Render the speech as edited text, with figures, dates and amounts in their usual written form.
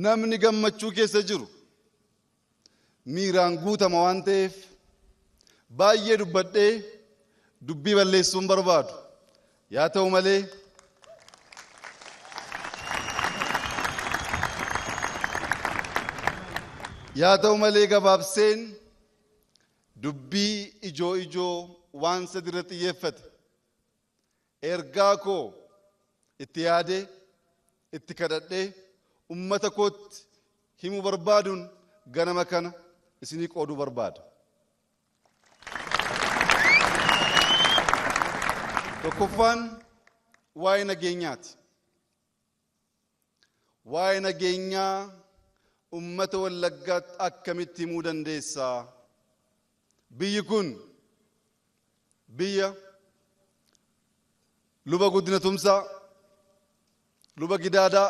namni gammachuu keessa jiru miiraan guutama waan ta'eef baay'ee dubbadhee dubbii balleessuun barbaadu. Yaa ta'u malee gabaabseen dubbii ijoo waan sadi irratti xiyyeeffate ergaa koo itti yaadee itti kadhadhee ummata kootti himuu barbaaduun ganama kana isinii qooduu barbaada. Tokkoffaan waa'ee nageenyaati. Waa'ee nageenyaa ummata Wallaggaatti akkamitti himuu dandeessaa? Biyyi kun biyya luba Guddina Tumsaa, luba Gidaadaa